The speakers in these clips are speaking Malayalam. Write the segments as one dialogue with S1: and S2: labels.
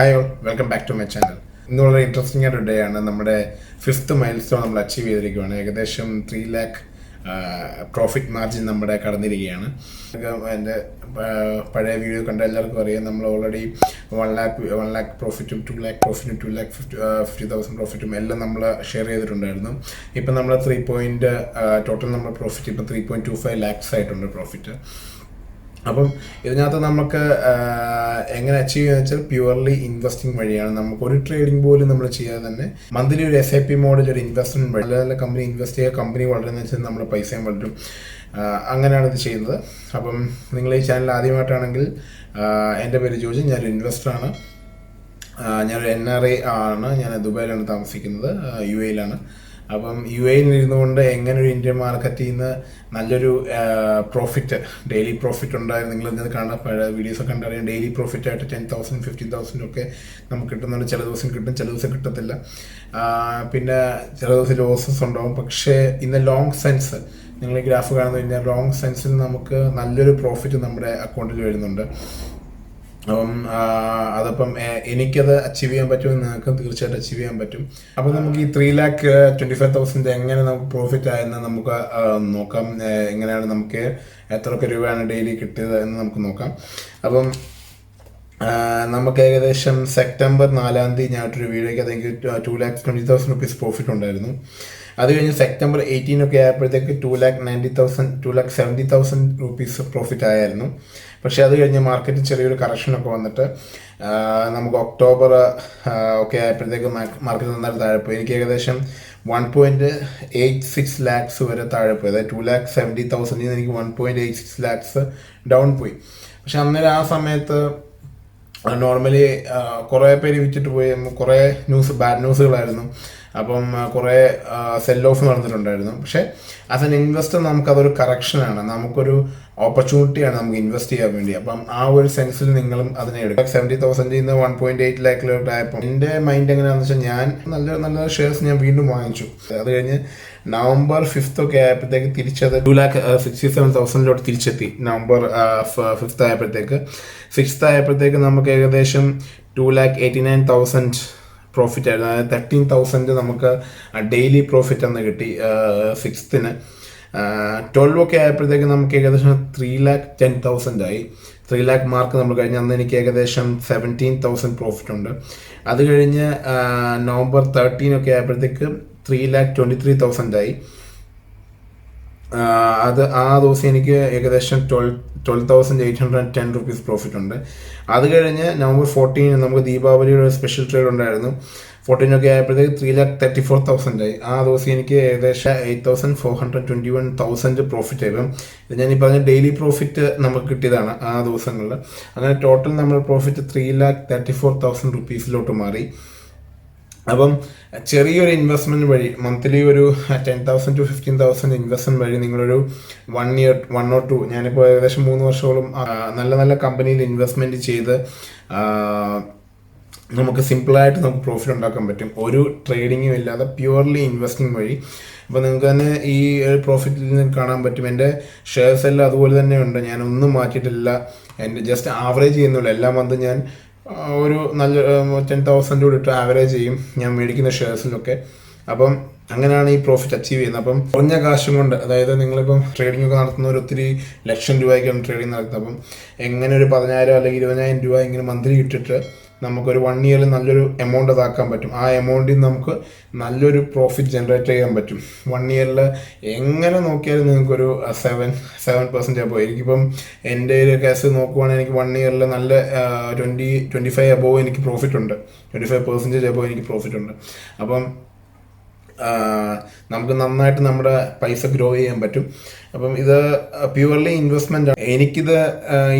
S1: Hi all, welcome back to my channel. ഇന്ന് വളരെ ഇൻട്രസ്റ്റിംഗ് ആയിട്ട് ഡേ ആണ്. നമ്മുടെ 5th മൈൽസ്റ്റോൺ നമ്മൾ അച്ചീവ് ചെയ്തിരിക്കുകയാണ്. ഏകദേശം 3 lakh പ്രോഫിറ്റ് മാർജിൻ നമ്മുടെ കടന്നിരിക്കുകയാണ്. എൻ്റെ പഴയ വീഡിയോ കണ്ട എല്ലാവർക്കും അറിയാം, നമ്മൾ ഓൾറെഡി 1 lakh പ്രോഫിറ്റും 2 lakh പ്രോഫിറ്റും 2,50,000 പ്രോഫിറ്റും എല്ലാം നമ്മൾ ഷെയർ ചെയ്തിട്ടുണ്ടായിരുന്നു. ഇപ്പം നമ്മൾ ടോട്ടൽ നമ്മുടെ പ്രോഫിറ്റ് ഇപ്പം 3.25 lakhs ആയിട്ടുണ്ട് പ്രോഫിറ്റ്. അപ്പം ഇതിനകത്ത് നമുക്ക് എങ്ങനെ അച്ചീവ് ചെയ്യുക വെച്ചാൽ പ്യുവർലി ഇൻവെസ്റ്റിംഗ് വഴിയാണ്. നമുക്ക് ഒരു ട്രേഡിംഗ് പോലും നമ്മൾ ചെയ്യാതെ തന്നെ മന്ത്ലി ഒരു SIP മോഡിൽ ഒരു ഇൻവെസ്റ്റ്മെന്റ് വഴി നല്ല കമ്പനി ഇൻവെസ്റ്റ് ചെയ്യുക, കമ്പനി വളരുന്ന വെച്ചാൽ നമ്മുടെ പൈസയും വളരും. അങ്ങനെയാണ് ഇത് ചെയ്യുന്നത്. അപ്പം നിങ്ങൾ ഈ ചാനൽ ആദ്യമായിട്ടാണെങ്കിൽ എൻ്റെ പേര് ജോജി, ഞാനൊരു ഇൻവെസ്റ്ററാണ്. ഞാനൊരു NRI ആണ്. ഞാൻ ദുബായിലാണ് താമസിക്കുന്നത്, UAE-ലാണ്. അപ്പം UAE-ൽ ഇരുന്നുകൊണ്ട് എങ്ങനെ ഒരു ഇന്ത്യൻ മാർക്കറ്റിൽ നിന്ന് നല്ലൊരു പ്രോഫിറ്റ്, ഡെയിലി പ്രോഫിറ്റ് ഉണ്ടായിരുന്നു. നിങ്ങൾ ഇന്നത് കാണാൻ വീഡിയോസൊക്കെ കണ്ടറിയാം. ഡെയിലി പ്രോഫിറ്റ് ആയിട്ട് 10,000 15,000 ഒക്കെ നമുക്ക് കിട്ടുന്നുണ്ട്. ചില ദിവസം കിട്ടും, ചില ദിവസം കിട്ടത്തില്ല. പിന്നെ ചില ദിവസം ലോസസ് ഉണ്ടാവും. പക്ഷേ ഇന്ന് ലോങ് സെൻസ് നിങ്ങൾ ഈ ഗ്രാഫ് കാണുന്നു കഴിഞ്ഞാൽ ലോങ് സെൻസിൽ നമുക്ക് നല്ലൊരു പ്രോഫിറ്റ് നമ്മുടെ അക്കൗണ്ടിൽ വരുന്നുണ്ട്. അപ്പം അതപ്പം എനിക്കത് അച്ചീവ് ചെയ്യാൻ പറ്റുമെന്ന് നിങ്ങൾക്ക് തീർച്ചയായിട്ടും അച്ചീവ് ചെയ്യാൻ പറ്റും. അപ്പം നമുക്ക് ഈ 3,25,000 എങ്ങനെ നമുക്ക് പ്രോഫിറ്റ് ആയെന്ന് നമുക്ക് നോക്കാം. എങ്ങനെയാണ് നമുക്ക് എത്രയൊക്കെ രൂപയാണ് ഡെയിലി കിട്ടിയത് എന്ന് നമുക്ക് നോക്കാം. അപ്പം നമുക്ക് ഏകദേശം സെപ്റ്റംബർ 4 ഞാനൊരു വീഡിയോയ്ക്ക് അതെങ്കിൽ 2,20,000 റുപ്പീസ് പ്രോഫിറ്റ് ഉണ്ടായിരുന്നു. അത് കഴിഞ്ഞ് സെപ്റ്റംബർ 18 ഒക്കെ ആയപ്പോഴത്തേക്ക് 2,90,000 2,70,000 റുപ്പീസ് പ്രോഫിറ്റ് ആയിരുന്നു. പക്ഷേ അത് കഴിഞ്ഞ് മാർക്കറ്റിൽ ചെറിയൊരു കറക്ഷനൊക്കെ വന്നിട്ട് നമുക്ക് ഒക്ടോബർ ഒക്കെ ആയപ്പോഴത്തേക്ക് മാർക്കറ്റ് നന്നായിട്ട് താഴെ പോയി. എനിക്ക് ഏകദേശം 1.86 lakhs വരെ താഴെ പോയി. അതായത് 2,70,000 എനിക്ക് 1.86 lakhs ഡൗൺ പോയി. പക്ഷെ അന്നേരം ആ സമയത്ത് നോർമലി കുറേ പേര് വിറ്റിട്ട് പോയി. കുറേ ബാഡ് ന്യൂസുകളായിരുന്നു. അപ്പം കുറേ സെൽ ഓഫ് നടന്നിട്ടുണ്ടായിരുന്നു. പക്ഷേ ആസ് എൻ ഇൻവെസ്റ്റർ നമുക്കതൊരു കറക്ഷനാണ്, നമുക്കൊരു ഓപ്പർച്യൂണിറ്റിയാണ് നമുക്ക് ഇൻവെസ്റ്റ് ചെയ്യാൻ വേണ്ടി. അപ്പം ആ ഒരു സെൻസിൽ നിങ്ങളും അതിനെ എടുക്കുക. 70,000 നിന്ന് 1.8 lakhിലോട്ട് ആയപ്പോൾ എൻ്റെ മൈൻഡ് എങ്ങനെയാണെന്ന് വെച്ചാൽ ഞാൻ നല്ല ഷെയർസ് ഞാൻ വീണ്ടും വാങ്ങിച്ചു. അത് കഴിഞ്ഞ് November 5th ഒക്കെ ആയപ്പോഴത്തേക്ക് തിരിച്ചത് 2,67,000 തിരിച്ചെത്തി. November 5th ആയപ്പോഴത്തേക്ക് 6th ആയപ്പോഴത്തേക്ക് നമുക്ക് ഏകദേശം 2,89,000 പ്രോഫിറ്റ് ആയിരുന്നു. അതായത് 13,000 നമുക്ക് ഡെയിലി പ്രോഫിറ്റ് അന്ന് കിട്ടി 6th. 12 ഒക്കെ ആയപ്പോഴത്തേക്ക് നമുക്ക് ഏകദേശം 3,10,000 ആയി. 3 lakh മാർക്ക് നമ്മൾ കഴിഞ്ഞ് അന്ന് എനിക്ക് ഏകദേശം 17,000 പ്രോഫിറ്റ് ഉണ്ട്. അത് കഴിഞ്ഞ് November 13 ഒക്കെ ആയപ്പോഴത്തേക്ക് 3,23,000 ആയി. ആ ദിവസം എനിക്ക് ഏകദേശം 12,810 റുപ്പീസ് പ്രോഫിറ്റ് ഉണ്ട്. അത് കഴിഞ്ഞ് November 14 നമുക്ക് ദീപാവലിയുടെ സ്പെഷ്യൽ ട്രേഡ് ഉണ്ടായിരുന്നു. 14 ഒക്കെ ആയപ്പോഴത്തേക്ക് 3,34,000 ആയി. ആ ദിവസം എനിക്ക് ഏകദേശം 8,421,000 പ്രോഫിറ്റ് ആയി. ഇത് ഞാൻ ഈ പറഞ്ഞ ഡെയിലി പ്രോഫിറ്റ് നമുക്ക് കിട്ടിയതാണ് ആ ദിവസങ്ങളിൽ. അങ്ങനെ ടോട്ടൽ നമ്മൾ പ്രോഫിറ്റ് 3,34,000 റുപ്പീസിലോട്ട് മാറി. അപ്പം ചെറിയൊരു ഇൻവെസ്റ്റ്മെൻറ്റ് വഴി മന്ത്ലി ഒരു 10,000 to 15,000 ഇൻവെസ്റ്റ്മെൻറ്റ് വഴി നിങ്ങളൊരു 1 year 1 or 2, ഞാനിപ്പോൾ ഏകദേശം 3 വർഷത്തോളം നല്ല കമ്പനിയിൽ ഇൻവെസ്റ്റ്മെൻറ്റ് ചെയ്ത് നമുക്ക് സിമ്പിളായിട്ട് നമുക്ക് പ്രോഫിറ്റ് ഉണ്ടാക്കാൻ പറ്റും. ഒരു ട്രേഡിങ്ങും ഇല്ലാതെ പ്യുവർലി ഇൻവെസ്റ്റിംഗ് വഴി. അപ്പോൾ നിങ്ങൾക്ക് തന്നെ ഈ പ്രോഫിറ്റിൽ നിന്ന് കാണാൻ പറ്റും. എൻ്റെ ഷെയർസ് എല്ലാം അതുപോലെ തന്നെ ഉണ്ട്. ഞാനൊന്നും മാറ്റിയിട്ടില്ല. എൻ്റെ ജസ്റ്റ് ആവറേജ് ചെയ്യുന്നുള്ളൂ. എല്ലാ മന്തും ഞാൻ ഒരു നല്ല 10,000 കൂടി ഇട്ട് ആവറേജ് ചെയ്യും ഞാൻ മേടിക്കുന്ന ഷെയർസിലൊക്കെ. അപ്പം അങ്ങനെയാണ് ഈ പ്രോഫിറ്റ് അച്ചീവ് ചെയ്യുന്നത്. അപ്പം കുറഞ്ഞ കാശും കൊണ്ട്, അതായത് നിങ്ങളിപ്പം ട്രേഡിംഗ് ഒക്കെ നടത്തുന്നവർ ഒത്തിരി ലക്ഷം രൂപയ്ക്കാണ് ട്രേഡിംഗ് നടത്തുന്നത്. അപ്പം എങ്ങനെ ഒരു 10,000 അല്ലെങ്കിൽ 20,000 രൂപ ഇങ്ങനെ മന്ത്ലി ഇട്ടിട്ട് നമുക്കൊരു 1 year നല്ലൊരു എമൗണ്ട് അതാക്കാൻ പറ്റും. ആ എമൗണ്ടിൽ നമുക്ക് നല്ലൊരു പ്രോഫിറ്റ് ജനറേറ്റ് ചെയ്യാൻ പറ്റും. 1 year എങ്ങനെ നോക്കിയാലും നിങ്ങൾക്കൊരു 7% പോയി. എനിക്കിപ്പം എൻ്റെ ഒരു കേസ് നോക്കുവാണെങ്കിൽ എനിക്ക് 1 year നല്ല 25 above എനിക്ക് പ്രോഫിറ്റ് ഉണ്ട്. 25% above എനിക്ക് പ്രോഫിറ്റ് ഉണ്ട്. അപ്പം നമുക്ക് നന്നായിട്ട് നമ്മുടെ പൈസ ഗ്രോ ചെയ്യാൻ പറ്റും. അപ്പം ഇത് പ്യുവർലി ഇൻവെസ്റ്റ്മെൻ്റ് ആണ്. എനിക്കിത്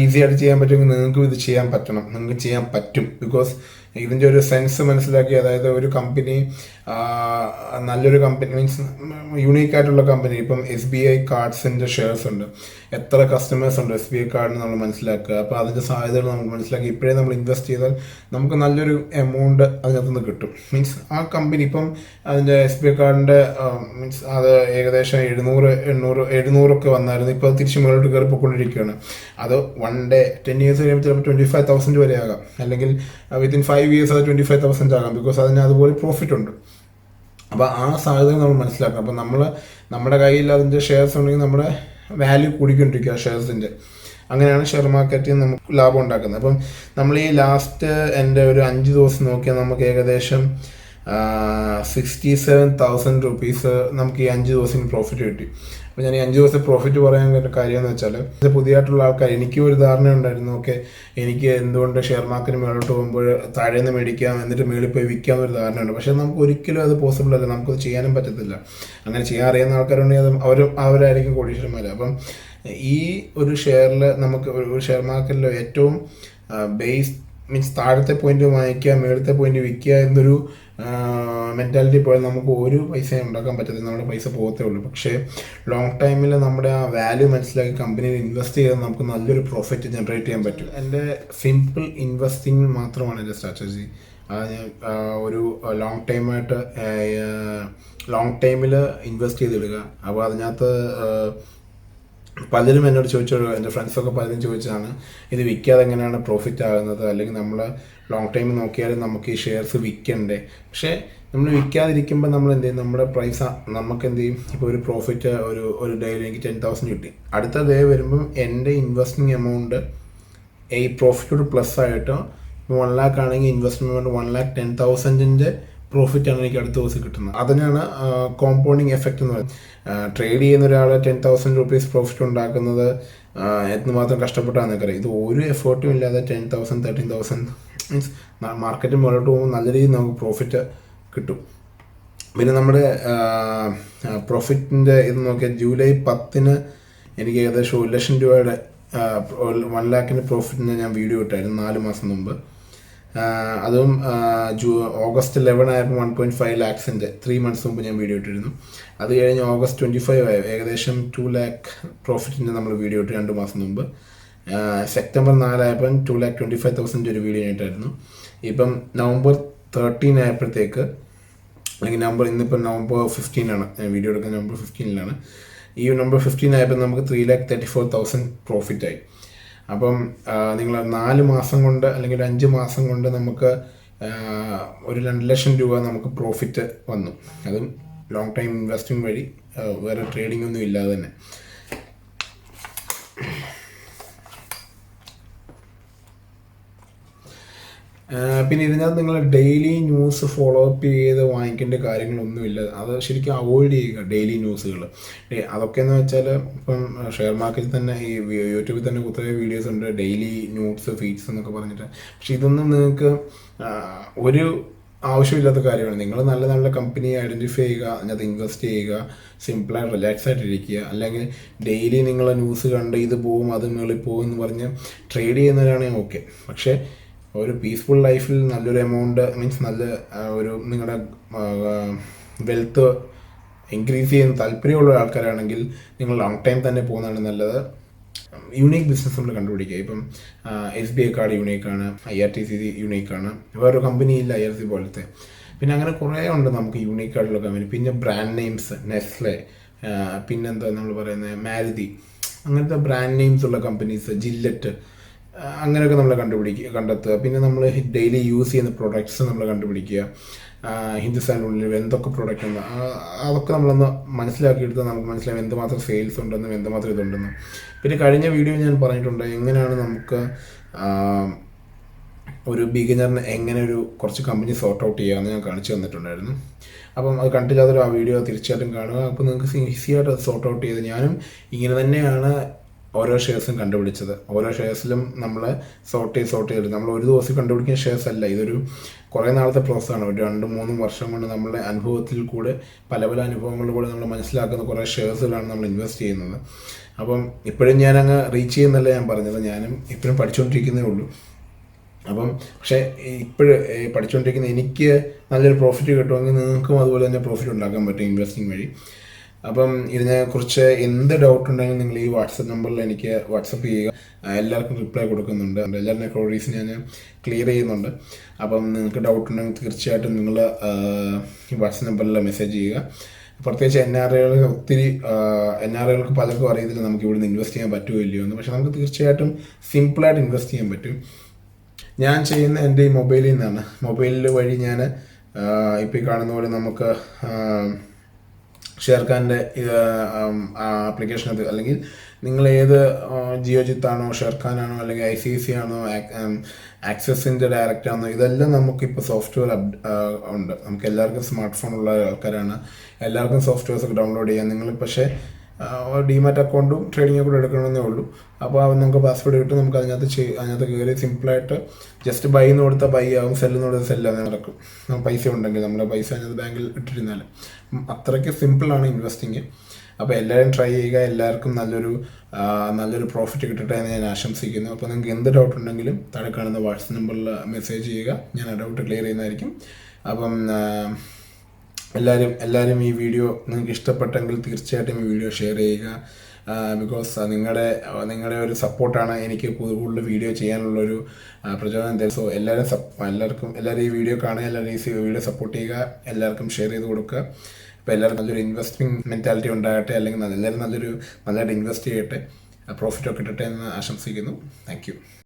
S1: ഈസി ആയിട്ട് ചെയ്യാൻ പറ്റുമെങ്കിൽ നിങ്ങൾക്കും ഇത് ചെയ്യാൻ പറ്റണം. നിങ്ങൾക്ക് ചെയ്യാൻ പറ്റും. ബിക്കോസ് ഇതിൻ്റെ ഒരു സെൻസ് മനസ്സിലാക്കി, അതായത് ഒരു കമ്പനി നല്ലൊരു കമ്പനി മീൻസ് യൂണീക്ക് ആയിട്ടുള്ള കമ്പനി. ഇപ്പം SBI കാർഡ്സിൻ്റെ ഷെയർസ് ഉണ്ട്. എത്ര കസ്റ്റമേഴ്സ് ഉണ്ട് SBI കാർഡിന് നമ്മൾ മനസ്സിലാക്കുക. അപ്പോൾ അതിൻ്റെ സാധ്യതകൾ നമുക്ക് മനസ്സിലാക്കി ഇപ്പോഴേ നമ്മൾ ഇൻവെസ്റ്റ് ചെയ്താൽ നമുക്ക് നല്ലൊരു എമൗണ്ട് അതിനകത്ത് നിന്ന് കിട്ടും. മീൻസ് ആ കമ്പനി ഇപ്പം അതിൻ്റെ SBI കാർഡിൻ്റെ മീൻസ് അത് ഏകദേശം 700 ഒക്കെ വന്നായിരുന്നു. ഇപ്പോൾ തിരിച്ച് മുകളിലോട്ട് കയറി പോയിക്കൊണ്ടിരിക്കുകയാണ്. അത് 1 day 10 years കഴിയുമ്പോൾ ചിലപ്പോൾ 25,000 വരെ ആകാം. അല്ലെങ്കിൽ വിത്തിൻ 5 5 years അത് 25,000 ആകാം, ബിക്കോസ് അതിന് അതുപോലെ പ്രോഫിറ്റ് ഉണ്ട്. അപ്പോൾ ആ സാഹചര്യം നമ്മൾ മനസ്സിലാക്കണം. അപ്പോൾ നമ്മുടെ കയ്യിൽ അതിൻ്റെ ഷെയർസ് ഉണ്ടെങ്കിൽ നമ്മുടെ വാല്യൂ കൂടിക്കൊണ്ടിരിക്കുക ഷെയർസിൻ്റെ. അങ്ങനെയാണ് ഷെയർ മാർക്കറ്റിൽ നമുക്ക് ലാഭം ഉണ്ടാക്കുന്നത്. അപ്പം നമ്മൾ ഈ ലാസ്റ്റ് എൻ്റെ ഒരു 5 ദിവസം നോക്കിയാൽ നമുക്ക് ഏകദേശം 67,000 റുപ്പീസ് നമുക്ക് ഈ 5 ദിവസം പ്രോഫിറ്റ് കിട്ടി. അപ്പോൾ ഞാൻ ഈ 5 ദിവസത്തെ പ്രോഫിറ്റ് പറയാൻ കാര്യം എന്ന് വെച്ചാൽ, ഇത് പുതിയതായിട്ടുള്ള ആൾക്കാർ, എനിക്കും ഒരു ധാരണ ഉണ്ടായിരുന്നു, ഓക്കെ എനിക്ക് എന്തുകൊണ്ട് ഷെയർ മാർക്കറ്റ് മേളോട്ട് പോകുമ്പോൾ താഴേന്ന് മേടിക്കാം എന്നിട്ട് മേളിൽ പോയി വിൽക്കാം എന്നൊരു ധാരണയുണ്ട്. പക്ഷേ നമുക്ക് ഒരിക്കലും അത് പോസിബിൾ അല്ല, നമുക്കത് ചെയ്യാനും പറ്റത്തില്ല. അങ്ങനെ ചെയ്യാൻ അറിയുന്ന ആൾക്കാരുണ്ടെങ്കിൽ അത് അവരായിരിക്കും കോടീശ്വരന്മാർ. അപ്പം ഈ ഒരു ഷെയറിൽ നമുക്ക് ഒരു ഷെയർ മാർക്കറ്റിൽ ഏറ്റവും ബേസ് മീൻസ് താഴത്തെ പോയിന്റ് വാങ്ങിക്കുക, മേളത്തെ പോയിന്റ് വിൽക്കുക എന്നൊരു മെൻറ്റാലിറ്റി പോയാൽ നമുക്ക് ഒരു പൈസ ഉണ്ടാക്കാൻ പറ്റത്തില്ല, നമ്മുടെ പൈസ പോകത്തേ ഉള്ളൂ. പക്ഷേ ലോങ് ടൈമിൽ നമ്മുടെ ആ വാല്യൂ മനസ്സിലാക്കി കമ്പനിയിൽ ഇൻവെസ്റ്റ് ചെയ്താൽ നമുക്ക് നല്ലൊരു പ്രോഫിറ്റ് ജനറേറ്റ് ചെയ്യാൻ പറ്റും. എൻ്റെ സിമ്പിൾ ഇൻവെസ്റ്റിംഗ് മാത്രമാണ് എൻ്റെ സ്ട്രാറ്റജി. ഞാൻ ഒരു ലോങ് ടൈമിൽ ഇൻവെസ്റ്റ് ചെയ്തിടുക. അപ്പോൾ അതിനകത്ത് പലരും എന്നോട് ചോദിച്ചോളൂ, എൻ്റെ ഫ്രണ്ട്സൊക്കെ പലരും ചോദിച്ചതാണ് ഇത് വിൽക്കാതെ എങ്ങനെയാണ് പ്രോഫിറ്റ് ആകുന്നത്, അല്ലെങ്കിൽ നമ്മൾ ലോങ് ടൈം നോക്കിയാലും നമുക്ക് ഈ ഷെയർസ് വിൽക്കണ്ടേ. പക്ഷേ നമ്മൾ വിൽക്കാതിരിക്കുമ്പോൾ നമ്മൾ എന്ത് ചെയ്യും, നമ്മുടെ പ്രൈസ് നമുക്ക് എന്ത് ചെയ്യും, ഇപ്പോൾ ഒരു പ്രോഫിറ്റ് ഒരു ഡേയിൽ എനിക്ക് 10,000 കിട്ടി, അടുത്ത ഡേ വരുമ്പം എൻ്റെ ഇൻവെസ്റ്റിംഗ് എമൗണ്ട് ഈ പ്രോഫിറ്റോട് പ്ലസ് ആയിട്ട് 1 lakh ആണെങ്കിൽ ഇൻവെസ്റ്റ്മെൻറ്റ് 1,10,000 പ്രോഫിറ്റാണ് എനിക്ക് അടുത്ത ദിവസം കിട്ടുന്നത്. അതിനാണ് കോമ്പൗണ്ടിങ് എഫക്റ്റ് എന്ന് പറയുന്നത്. ട്രേഡ് ചെയ്യുന്ന ഒരാൾ 10,000 റുപ്പീസ് പ്രോഫിറ്റ് ഉണ്ടാക്കുന്നത് എന്തുമാത്രം കഷ്ടപ്പെട്ടാണ് നിൽക്കറിയാം. ഇത് ഒരു എഫേർട്ടും ഇല്ലാതെ 10,000 13,000 മീൻസ് മാർക്കറ്റ് മുന്നോട്ട് പോകുമ്പോൾ നല്ല രീതിയിൽ നമുക്ക് പ്രോഫിറ്റ് കിട്ടും. പിന്നെ നമ്മുടെ പ്രോഫിറ്റിൻ്റെ ഇത് നോക്കിയാൽ ജൂലൈ 10 എനിക്ക് ഏകദേശം 1 ലക്ഷം രൂപയുടെ 1 lakh പ്രോഫിറ്റിന് ഞാൻ വീഡിയോ ഇട്ടായിരുന്നു 4 മാസം മുമ്പ്. അതും ഓഗസ്റ്റ് 11 ആയപ്പോൾ 1.5 lakhs 3 months മുമ്പ് ഞാൻ വീഡിയോ ഇട്ടിരുന്നു. അത് കഴിഞ്ഞ് ഓഗസ്റ്റ് 25 ആയി ഏകദേശം 2 lakh പ്രോഫിറ്റിൻ്റെ നമ്മൾ വീഡിയോ ഇട്ട് 2 മാസം മുമ്പ്. സെപ്റ്റംബർ 4 ആയപ്പം 2,25,000 ഒരു വീഡിയോ ഇട്ടായിരുന്നു. ഇപ്പം നവംബർ 13 ആയപ്പോഴത്തേക്ക്, അല്ലെങ്കിൽ ഇന്നിപ്പം നവംബർ 15 ആണ്, വീഡിയോ എടുക്കുന്നത് നവംബർ 15 ഈ നവംബർ 15 ആയപ്പോൾ നമുക്ക് 3,34,000 പ്രോഫിറ്റായി. അപ്പം നിങ്ങൾ 4 മാസം കൊണ്ട് അല്ലെങ്കിൽ 5 മാസം കൊണ്ട് നമുക്ക് ഒരു 2 ലക്ഷം രൂപ നമുക്ക് പ്രോഫിറ്റ് വന്നു. അതും ലോങ് ടൈം ഇൻവെസ്റ്റിംഗ് വഴി, വേറെ ട്രേഡിംഗ് ഒന്നും ഇല്ലാതെ തന്നെ. പിന്നെ ഇതിനകത്ത് നിങ്ങൾ ഡെയിലി ന്യൂസ് ഫോളോ അപ്പ് ചെയ്ത് വാങ്ങിക്കേണ്ട കാര്യങ്ങളൊന്നുമില്ല. അത് ശരിക്കും അവോയ്ഡ് ചെയ്യുക ഡെയിലി ന്യൂസുകൾ. അതൊക്കെ എന്ന് വെച്ചാൽ ഇപ്പം ഷെയർ മാർക്കറ്റിൽ തന്നെ ഈ യൂട്യൂബിൽ തന്നെ കുറേ വീഡിയോസ് ഉണ്ട്, ഡെയിലി ന്യൂസ് ഫീഡ്സ് എന്നൊക്കെ പറഞ്ഞിട്ട്. പക്ഷെ ഇതൊന്നും നിങ്ങൾക്ക് ഒരു ആവശ്യമില്ലാത്ത കാര്യമാണ്. നിങ്ങൾ നല്ല നല്ല കമ്പനിയെ ഐഡൻറ്റിഫൈ ചെയ്യുക, അതിനകത്ത് ഇൻവെസ്റ്റ് ചെയ്യുക, സിമ്പിളായി റിലാക്സ് ആയിട്ടിരിക്കുക. അല്ലെങ്കിൽ ഡെയിലി നിങ്ങൾ ന്യൂസ് കണ്ട് ഇത് പോവും അത് മേളിൽ പോകും എന്ന് പറഞ്ഞ് ട്രേഡ് ചെയ്യുന്നവരാണെങ്കിൽ ഓക്കെ. പക്ഷേ ഒരു പീസ്ഫുൾ ലൈഫിൽ നല്ലൊരു എമൗണ്ട് മീൻസ് നല്ല ഒരു നിങ്ങളുടെ വെൽത്ത് ഇൻക്രീസ് ചെയ്യാൻ താല്പര്യമുള്ള ആൾക്കാരാണെങ്കിൽ നിങ്ങൾ ലോങ് ടൈം തന്നെ പോകുന്നതാണ് നല്ലത്. യൂണീക്ക് ബിസിനസ് നമ്മൾ കണ്ടുപിടിക്കുക. ഇപ്പം SBI കാർഡ് യൂണീക്കാണ്, IRTC യൂണീക്കാണ്, വേറൊരു കമ്പനി ഇല്ല IRC പോലത്തെ. പിന്നെ അങ്ങനെ കുറേ ഉണ്ട് നമുക്ക് യൂണീക്ക് ആയിട്ടുള്ള കമ്പനി. പിന്നെ ബ്രാൻഡ് നെയിംസ്, നെസ്ലെ, പിന്നെന്താ നമ്മൾ പറയുന്നത് മാരുതി, അങ്ങനത്തെ ബ്രാൻഡ് നെയിംസ് ഉള്ള കമ്പനീസ്, ജില്ലറ്റ്, അങ്ങനെയൊക്കെ നമ്മൾ കണ്ടെത്തുക. പിന്നെ നമ്മൾ ഡെയിലി യൂസ് ചെയ്യുന്ന പ്രൊഡക്ട്സ് നമ്മൾ കണ്ടുപിടിക്കുക. ഹിന്ദുസ്ഥാനിനുള്ളിൽ എന്തൊക്കെ പ്രൊഡക്റ്റ് ഉണ്ട് അതൊക്കെ നമ്മളൊന്ന് മനസ്സിലാക്കിയെടുത്താൽ നമുക്ക് മനസ്സിലാവും എന്തുമാത്രം സെയിൽസ് ഉണ്ടെന്നും എന്തുമാത്രം ഇതുണ്ടെന്നും. പിന്നെ കഴിഞ്ഞ വീഡിയോ ഞാൻ പറഞ്ഞിട്ടുണ്ട് എങ്ങനെയാണ് നമുക്ക് ഒരു ബിഗിനറിന് എങ്ങനെ കുറച്ച് കമ്പനി സോർട്ട് ഔട്ട് ചെയ്യാമെന്ന് ഞാൻ കാണിച്ചു തന്നിട്ടുണ്ടായിരുന്നു. അപ്പം അത് കണ്ടില്ലാത്തൊരു ആ വീഡിയോ തീർച്ചയായിട്ടും കാണുക. അപ്പോൾ നിങ്ങൾക്ക് ഈസിയായിട്ട് അത് സോർട്ട് ഔട്ട് ചെയ്ത്, ഞാനും ഇങ്ങനെ തന്നെയാണ് ഓരോ ഷെയർസും കണ്ടുപിടിച്ചത്. ഓരോ ഷെയർസിലും നമ്മൾ സോർട്ട് ചെയ്ത് നമ്മൾ ഒരു ദിവസം കണ്ടുപിടിക്കുന്ന ഷെയർസ് അല്ല, ഇതൊരു കുറേ നാളത്തെ പ്രോസസ്സാണ്. ഒരു 2-3 വർഷം കൊണ്ട് നമ്മുടെ അനുഭവത്തിൽ കൂടെ പല അനുഭവങ്ങളിലൂടെ നമ്മൾ മനസ്സിലാക്കുന്ന കുറേ ഷെയർസിലാണ് നമ്മൾ ഇൻവെസ്റ്റ് ചെയ്യുന്നത്. അപ്പം ഇപ്പോഴും ഞാനങ്ങ് റീച്ച് ചെയ്യുന്നല്ല ഞാൻ പറഞ്ഞത്, ഞാനും ഇപ്പോഴും പഠിച്ചുകൊണ്ടിരിക്കുന്നേ ഉള്ളൂ. അപ്പം പക്ഷേ ഇപ്പോഴും പഠിച്ചുകൊണ്ടിരിക്കുന്ന എനിക്ക് നല്ലൊരു പ്രോഫിറ്റ് കിട്ടുമെങ്കിൽ നിങ്ങൾക്കും അതുപോലെ തന്നെ പ്രോഫിറ്റ് ഉണ്ടാക്കാൻ പറ്റും ഇൻവെസ്റ്റിംഗ് വഴി. അപ്പം ഇതിനെക്കുറിച്ച് എന്ത് ഡൗട്ട് ഉണ്ടെങ്കിലും നിങ്ങൾ ഈ വാട്സപ്പ് നമ്പറിൽ എനിക്ക് വാട്സപ്പ് ചെയ്യുക. എല്ലാവർക്കും റിപ്ലൈ കൊടുക്കുന്നുണ്ട്, എല്ലാവരുടെ ക്വയറീസ് ഞാൻ ക്ലിയർ ചെയ്യുന്നുണ്ട്. അപ്പം നിങ്ങൾക്ക് ഡൗട്ട് ഉണ്ടെങ്കിൽ തീർച്ചയായിട്ടും നിങ്ങൾ ഈ വാട്സപ്പ് നമ്പറിൽ മെസ്സേജ് ചെയ്യുക. പ്രത്യേകിച്ച് NRIകൾക്ക് പലർക്കും അറിയത്തില്ല നമുക്ക് ഇവിടുന്ന് ഇൻവെസ്റ്റ് ചെയ്യാൻ പറ്റുമോ ഇല്ലയോ എന്ന്. പക്ഷേ നമുക്ക് തീർച്ചയായിട്ടും സിമ്പിളായിട്ട് ഇൻവെസ്റ്റ് ചെയ്യാൻ പറ്റും. ഞാൻ ചെയ്യുന്ന എൻ്റെ ഈ മൊബൈലിൽ നിന്നാണ്. മൊബൈലിൽ വഴി ഞാൻ ഇപ്പോൾ ഈ കാണുന്ന പോലെ നമുക്ക് ഷെയർഖാൻ്റെ ആപ്ലിക്കേഷനകത്ത്, അല്ലെങ്കിൽ നിങ്ങൾ ഏത് ജിയോജിത്താണോ, ഷെയർഖാനാണോ, അല്ലെങ്കിൽ ICICI ആണോ, ആക്സിസിൻ്റെ ഡയറക്റ്റ് ആണോ, ഇതെല്ലാം നമുക്കിപ്പോൾ സോഫ്റ്റ്വെയർ ഉണ്ട്. നമുക്ക് എല്ലാവർക്കും സ്മാർട്ട് ഫോൺ ഉള്ള ആൾക്കാരാണ്, എല്ലാവർക്കും സോഫ്റ്റ്വെയർസ് ഒക്കെ ഡൗൺലോഡ് ചെയ്യാം. നിങ്ങൾ പക്ഷേ ഡിമാറ്റ് അക്കൗണ്ടും ട്രേഡിംഗ് അക്കൗണ്ടും എടുക്കണമെന്നേ ഉള്ളൂ. അപ്പോൾ നമുക്ക് പാസ്വേഡ് കിട്ടും. നമുക്ക് അതിനകത്ത് കയറി സിമ്പിളായിട്ട് ജസ്റ്റ് ബൈ എന്ന് കൊടുത്താൽ ബൈ ആവും, സെല്ലെന്ന് കൊടുത്താൽ സെല്ലാതെ നടക്കും. പൈസ ഉണ്ടെങ്കിൽ നമ്മുടെ പൈസ അതിനകത്ത് ബാങ്കിൽ ഇട്ടിരുന്നാൽ അത്രയ്ക്ക് സിമ്പിളാണ് ഇൻവെസ്റ്റിങ്. അപ്പോൾ എല്ലാവരും ട്രൈ ചെയ്യുക. എല്ലാവർക്കും നല്ലൊരു പ്രോഫിറ്റ് കിട്ടട്ടെ എന്ന് ഞാൻ ആശംസിക്കുന്നു. അപ്പോൾ നിങ്ങൾക്ക് എന്ത് ഡൗട്ട് ഉണ്ടെങ്കിലും താഴെ കാണുന്ന വാട്സപ്പ് നമ്പറിൽ മെസ്സേജ് ചെയ്യുക. ഞാൻ ആ ഡൗട്ട് ക്ലിയർ ചെയ്യുന്നതായിരിക്കും. അപ്പം എല്ലാവരും ഈ വീഡിയോ നിങ്ങൾക്ക് ഇഷ്ടപ്പെട്ടെങ്കിൽ തീർച്ചയായിട്ടും ഈ വീഡിയോ ഷെയർ ചെയ്യുക. ബിക്കോസ് നിങ്ങളുടെ ഒരു സപ്പോർട്ടാണ് എനിക്ക് കൂടുതൽ വീഡിയോ ചെയ്യാനുള്ളൊരു പ്രചോദനം തരും. സോ എല്ലാവരും ഈ വീഡിയോ കാണുക, എല്ലാവരും ഈ വീഡിയോ സപ്പോർട്ട് ചെയ്യുക, എല്ലാവർക്കും ഷെയർ ചെയ്ത് കൊടുക്കുക. അപ്പോൾ എല്ലാവരും നല്ലൊരു ഇൻവെസ്റ്റിംഗ് മെൻറ്റാലിറ്റി ഉണ്ടാകട്ടെ, അല്ലെങ്കിൽ എല്ലാവരും നല്ലതായിട്ട് ഇൻവെസ്റ്റ് ചെയ്യട്ടെ, പ്രോഫിറ്റൊക്കെ കിട്ടട്ടെ എന്ന് ആശംസിക്കുന്നു. Thank you.